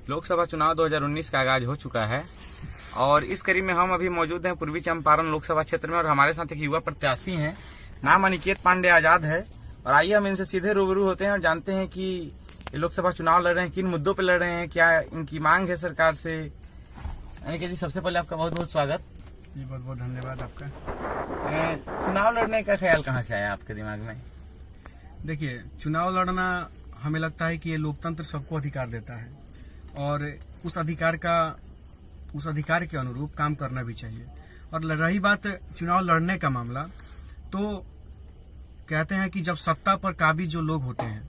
लोकसभा चुनाव 2019 का आगाज हो चुका है और इस कड़ी में हम अभी मौजूद हैं पूर्वी चंपारण लोकसभा क्षेत्र में और हमारे साथ एक युवा प्रत्याशी हैं। नाम अनिकेत पांडे आजाद है और आइए हम इनसे सीधे रूबरू होते हैं और जानते हैं कि ये लोकसभा चुनाव लड़ रहे हैं, किन मुद्दों पर लड़ रहे हैं, क्या इनकी मांग है सरकार से। अनिकेत जी, सबसे पहले आपका बहुत बहुत स्वागत जी। बहुत बहुत धन्यवाद आपका। चुनाव लड़ने का ख्याल कहाँ से आया आपके दिमाग में? देखिए, चुनाव लड़ना हमें लगता है कि ये लोकतंत्र सबको अधिकार देता है और उस अधिकार के अनुरूप काम करना भी चाहिए। और रही बात चुनाव लड़ने का मामला, तो कहते हैं कि जब सत्ता पर काबिज जो लोग होते हैं,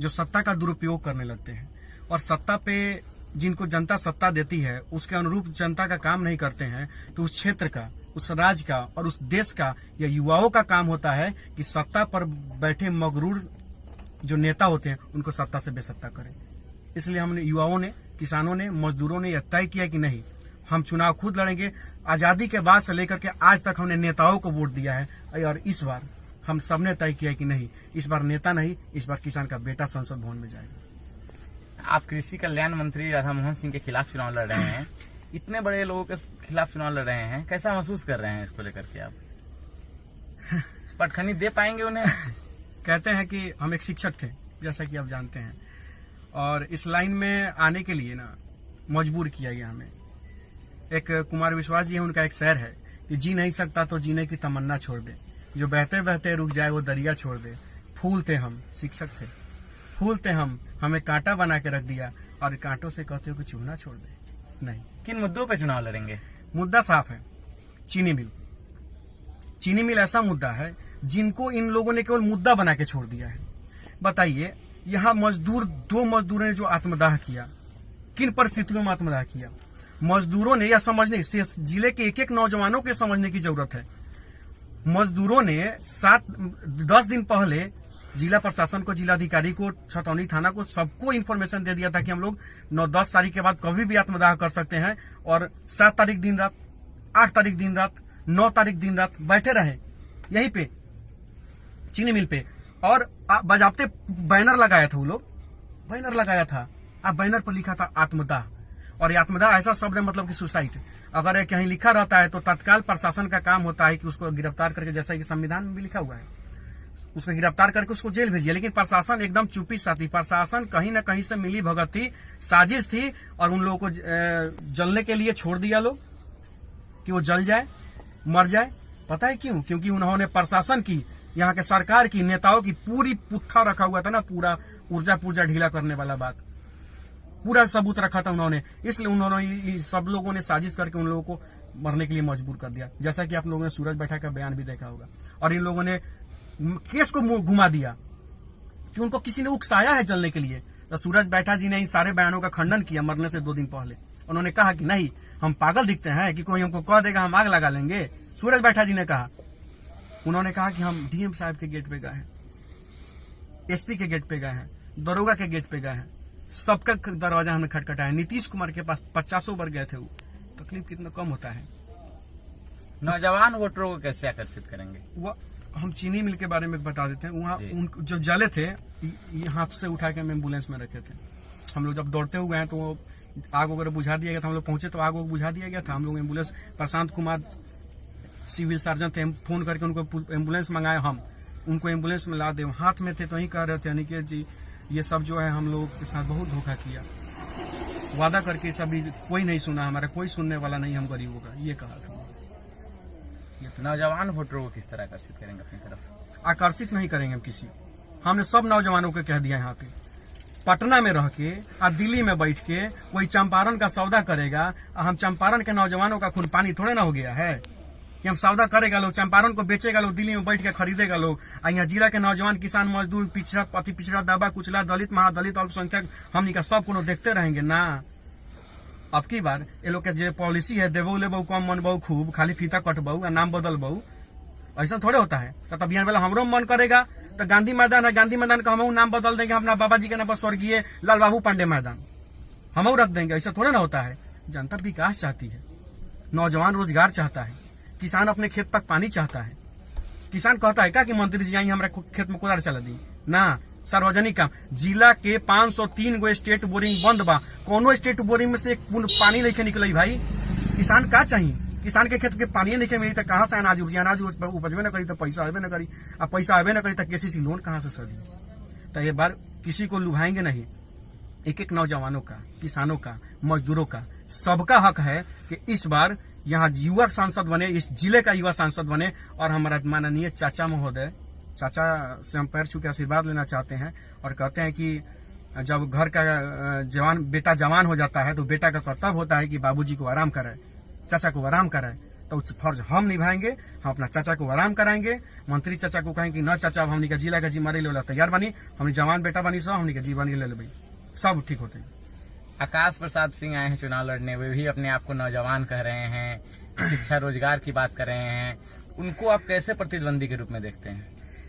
जो सत्ता का दुरुपयोग करने लगते हैं और सत्ता पे जिनको जनता सत्ता देती है उसके अनुरूप जनता का काम नहीं करते हैं, तो उस क्षेत्र का, उस राज्य का और उस देश का या युवाओं का काम होता है कि सत्ता पर बैठे मगरूर जो नेता होते हैं उनको सत्ता से बेसत्ता करें। इसलिए हमने, युवाओं ने, किसानों ने, मजदूरों ने यह तय किया कि नहीं, हम चुनाव खुद लड़ेंगे। आजादी के बाद से लेकर के आज तक हमने नेताओं को वोट दिया है और इस बार हम सबने तय किया कि नहीं, इस बार नेता नहीं, इस बार किसान का बेटा संसद भवन में जाएगा। आप कृषि कल्याण मंत्री राधा मोहन सिंह के खिलाफ चुनाव लड़ रहे हैं, इतने बड़े लोगों के खिलाफ चुनाव लड़ रहे हैं, कैसा महसूस कर रहे हैं इसको लेकर के आप? पटखनी दे पाएंगे उन्हें? कहते हैं कि हम एक शिक्षक थे, जैसा कि आप जानते हैं, और इस लाइन में आने के लिए ना मजबूर किया गया हमें। एक कुमार विश्वास जी है, उनका एक शेर है कि जी नहीं सकता तो जीने की तमन्ना छोड़ दे, जो बहते बहते रुक जाए वो दरिया छोड़ दे। फूल थे हम, शिक्षक थे, फूल थे हम, हमें कांटा बना के रख दिया और कांटों से कहते हो कि चूना छोड़ दे। नहीं। किन मुद्दों पे चुनाव लड़ेंगे? मुद्दा साफ है, चीनी मिल। चीनी मिल ऐसा मुद्दा है जिनको इन लोगों ने केवल मुद्दा बना के छोड़ दिया है। बताइए, यहाँ मजदूर, 2 मजदूरों ने जो आत्मदाह किया, किन परिस्थितियों में आत्मदाह किया? मजदूरों ने, या समझने, जिले के एक एक नौजवानों के समझने की जरूरत है। मजदूरों ने 10 दिन पहले जिला प्रशासन को, जिलाधिकारी को, छतौनी थाना को, सबको इन्फॉर्मेशन दे दिया था कि हम लोग 9-10 तारीख के बाद कभी भी आत्मदाह कर सकते हैं। और 7 तारीख दिन रात, 8 तारीख दिन रात, 9 तारीख दिन रात बैठे रहे यहीं पे चीनी मिल पे और बजाबते बैनर लगाया था। वो लोग बैनर लगाया था, अब बैनर पर लिखा था आत्मदाह। और ये आत्मदाह ऐसा शब्द है, मतलब कि सुसाइड। अगर ये कहीं लिखा रहता है तो तत्काल प्रशासन का काम होता है कि उसको गिरफ्तार करके, जैसा कि संविधान में भी लिखा हुआ है, उसको गिरफ्तार करके उसको जेल भेजिए। लेकिन प्रशासन एकदम चुप्पी साथी, प्रशासन कहीं ना कहीं से मिली भगत थी, साजिश थी और उन लोगों को जलने के लिए छोड़ दिया लोग कि वो जल जाए, मर जाए। पता है क्यों? क्योंकि उन्होंने प्रशासन की, यहाँ के सरकार की, नेताओं की पूरी पुट्ठा रखा हुआ था ना, पूरा ऊर्जा पूर्जा ढीला करने वाला बात, पूरा सबूत रखा था उन्होंने। इसलिए उन्होंने, सब लोगों ने साजिश करके उन लोगों को मरने के लिए मजबूर कर दिया। जैसा कि आप लोगों ने सूरज बैठा का बयान भी देखा होगा। और इन लोगों ने केस को घुमा दिया कि उनको किसी ने उकसाया है जलने के लिए। तो सूरज बैठा जी ने इन सारे बयानों का खंडन किया मरने से 2 दिन पहले। उन्होंने कहा कि नहीं, हम पागल दिखते हैं कि कोई हमको कह देगा हम आग लगा लेंगे। सूरज बैठा जी ने कहा। उन्होंने कहा कि हम डीएम साहब के गेट पे गए हैं, एसपी के गेट पे गए हैं, दरोगा के गेट पे गए हैं, सबका दरवाजा हमने खटखटाया। नीतीश कुमार के पास 50 बार गए थे। वो तकलीफ कितना कम होता है। नौजवान वोटरों को कैसे आकर्षित करेंगे? वो हम चीनी मिल के बारे में बता देते हैं। वहाँ जो जले थे, हाथ से उठा के हम एम्बुलेंस में रखे थे। हम लोग जब दौड़ते हुए हैं तो आग वगैरह बुझा दिया गया था। हम लोग पहुंचे तो आग बुझा दिया गया था। हम लोग ambulance, Prashant Kumar civil surgeon थे, फोन करके उनको एम्बुलेंस मंगाए, हम उनको एम्बुलेंस में ला दे। हाथ में थे तो ही कह रहे थे अनिकेत जी, ये सब जो है हम लोग के साथ बहुत धोखा किया, वादा करके सभी कोई नहीं सुना, हमारा कोई सुनने वाला नहीं, हम गरीबों का, ये कहा था। नौजवान वोटरों को किस तरह आकर्षित करेंगे अपनी तरफ? आकर्षित नहीं करेंगे हम किसी। हमने सब नौजवानों को कह दिया, यहाँ पे पटना में रह के और दिल्ली में बैठ के कोई चंपारण का सौदा करेगा, हम चंपारण के नौजवानों का खून पानी थोड़े ना हो गया है कि हम सौदा करेगा लोग, चंपारण को बेचेगा लोग, दिल्ली में बैठ के खरीदेगा लोग। और यहाँ जिला के नौजवान, किसान, मजदूर, पिछड़ा, अति पिछड़ा, दबा कुचला, दलित, महादलित, अल्पसंख्यक, हमनी का सब को देखते रहेंगे ना। अब की बार ये लोग के जो पॉलिसी है, देबो लेबो कम, मन बहु खूब, खाली फीता कटबू, नाम बदल बहु, ऐसा थोड़े होता है। तो अभियान वाला हमरो मन करेगा तो गांधी मैदान है, गांधी मैदान का हम नाम बदल देंगे, अपना बाबा जी के नाम पर स्वर्गीय लाल बाबू पांडे मैदान हम रख देंगे। ऐसा थोड़े ना होता है। जनता विकास चाहती है, नौजवान रोजगार चाहता है, किसान अपने खेत तक पानी चाहता है। किसान कहता है क्या कि मंत्री जी आई हमारे खेत में कुदार चला दी ना, सार्वजनिक काम। जिला के 503 गो स्टेट बोरिंग बंद बा, कोनो स्टेट बोरिंग में से एक बूंद पानी नहीं निकल भाई। किसान का चाहिए? किसान के खेत के पानी नहीं मिली तो कहाँ से अनाज उपजी? अनाज उपजबे न करी तो पैसा आबे न करी, अब पैसा आबे न करी तो केसीसी लोन कहाँ से सदी? तो ये बार किसी को लुभाएंगे नहीं। एक एक नौजवानों का, किसानों का, मजदूरों का, सबका हक है कि इस बार यहाँ युवा सांसद बने, इस जिले का युवा सांसद बने। और हमारा माननीय चाचा महोदय, चाचा से हम पैर छू के आशीर्वाद लेना चाहते हैं और कहते हैं कि जब घर का बेटा जवान हो जाता है तो बेटा का कर्तव्य होता है कि बाबूजी को आराम कराए, चाचा को आराम कराए। तो उस फर्ज हम निभाएंगे, हम अपना चाचा को आराम कराएंगे। मंत्री चाचा को कहेंगे न चाचा हमने का जिला का जिम्मेदारी ले तैयार बनी, हमने जवान बेटा बनी, सब हमने का जीवन ले ले, सब ठीक होते हैं। आकाश प्रसाद सिंह आए हैं चुनाव लड़ने, वे भी अपने आप को नौजवान कह रहे हैं, शिक्षा रोजगार की बात कर रहे हैं। उनको आप कैसे प्रतिद्वंदी के रूप में देखते हैं?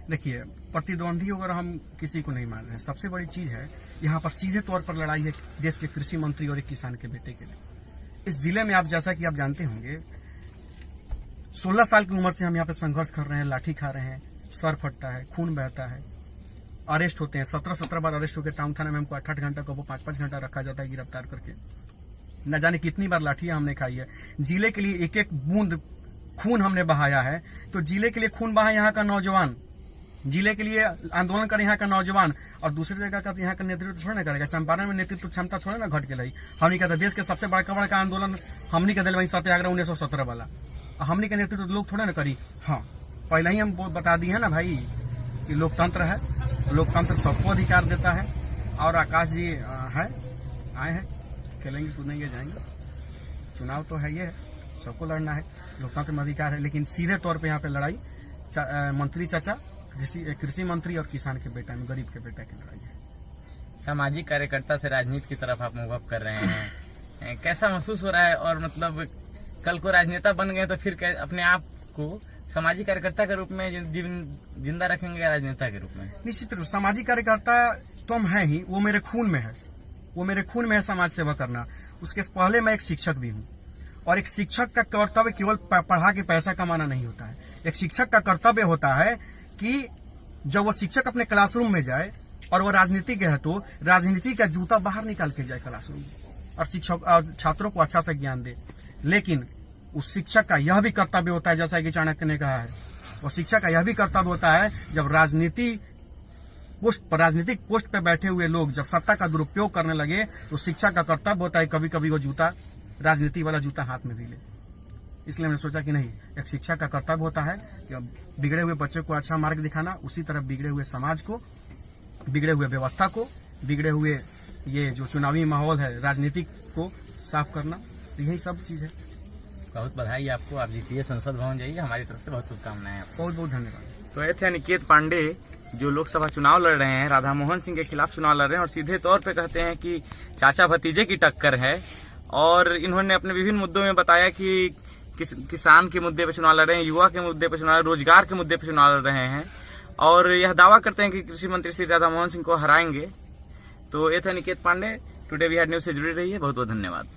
देखिए, प्रतिद्वंदी अगर हम किसी को नहीं मान रहे हैं, सबसे बड़ी चीज है यहाँ पर सीधे तौर पर लड़ाई है देश के कृषि मंत्री और एक किसान के बेटे के लिए। इस जिले में आप जैसा कि आप जानते होंगे 16 साल की उम्र से हम यहाँ पे संघर्ष कर रहे हैं, लाठी खा रहे हैं, सर फटता है, खून बहता है, अरेस्ट होते हैं। 17 बार अरेस्ट होकर टाउन थाना में हमको 8 घंटा को 5 घंटा रखा जाता है गिरफ्तार करके। न जाने कितनी बार लाठियां हमने खाई है। जिले के लिए एक एक बूंद खून हमने बहाया है। तो जिले के लिए खून बहा यहाँ का नौजवान, जिले के लिए आंदोलन करे यहाँ का नौजवान, और दूसरी जगह का यहाँ का नेतृत्व थोड़ा ना करेगा। चंपारण में नेतृत्व क्षमता थोड़ा ना घट के रही। हमने का देश के सबसे बड़ा आंदोलन हमने का दिल वही सत्याग्रह 1917 वाला, हमने के नेतृत्व लोग थोड़ा ना करी। हाँ, पहले ही हम बता दिए है ना भाई कि लोकतंत्र है, लोकतंत्र सबको अधिकार देता है। और आकाश जी है, आए हैं, खेलेंगे कूदेंगे जाएंगे। चुनाव तो है, ये है, सबको लड़ना है, लोकतंत्र में अधिकार है। लेकिन सीधे तौर पे यहाँ पे लड़ाई मंत्री चाचा, कृषि मंत्री और किसान के बेटा में, गरीब के बेटा की लड़ाई है। सामाजिक कार्यकर्ता से राजनीति की तरफ आप मूव अप कर रहे हैं, कैसा महसूस हो रहा है? और मतलब कल को राजनेता बन गए तो फिर अपने आप को सामाजिक कार्यकर्ता के रूप में जिंदा रखेंगे या राजनेता के रूप में? निश्चित रूप सामाजिक कार्यकर्ता तो हम है ही, वो मेरे खून में है, वो मेरे खून में है समाज सेवा करना। उसके पहले मैं एक शिक्षक भी हूँ, और एक शिक्षक का कर्तव्य केवल पढ़ा के पैसा कमाना नहीं होता है। एक शिक्षक का कर्तव्य होता है कि जब वो शिक्षक अपने क्लासरूम में जाए और वो राजनीतिक है तो राजनीति का जूता बाहर निकाल के जाए क्लासरूम में और शिक्षक और छात्रों को अच्छा से ज्ञान दे। लेकिन उस शिक्षक का यह भी कर्तव्य होता है, जैसा कि चाणक्य ने कहा है, वो शिक्षक का यह भी कर्तव्य होता है जब राजनीतिक पोस्ट पे बैठे हुए लोग जब सत्ता का दुरुपयोग करने लगे तो शिक्षक का कर्तव्य होता है कभी कभी वो जूता, राजनीति वाला जूता हाथ में भी ले। इसलिए मैंने सोचा कि नहीं, एक शिक्षक का कर्तव्य होता है कि बिगड़े हुए बच्चे को अच्छा मार्ग दिखाना, उसी तरह बिगड़े हुए समाज को, बिगड़े हुए व्यवस्था को, बिगड़े हुए ये जो चुनावी माहौल है राजनीतिक को साफ करना, यही सब चीज है। बहुत बधाई आपको, आप जीतिए, संसद भवन जाइए, हमारी तरफ से बहुत शुभकामनाएं आपको। बहुत बहुत धन्यवाद। तो ये थे अनिकेत पांडे जो लोकसभा चुनाव लड़ रहे हैं, राधा मोहन सिंह के खिलाफ चुनाव लड़ रहे हैं और सीधे तौर पे कहते हैं कि चाचा भतीजे की टक्कर है। और इन्होंने अपने विभिन्न मुद्दों में बताया कि किसान के मुद्दे पे चुनाव लड़ रहे हैं, युवा के मुद्दे पे चुनाव, रोजगार के मुद्दे पे चुनाव लड़ रहे हैं और यह दावा करते हैं कि कृषि मंत्री श्री राधा मोहन सिंह को हराएंगे। तो ये थे अनिकेत पांडे। टुडे बिहार न्यूज से जुड़े रहिए, बहुत बहुत धन्यवाद।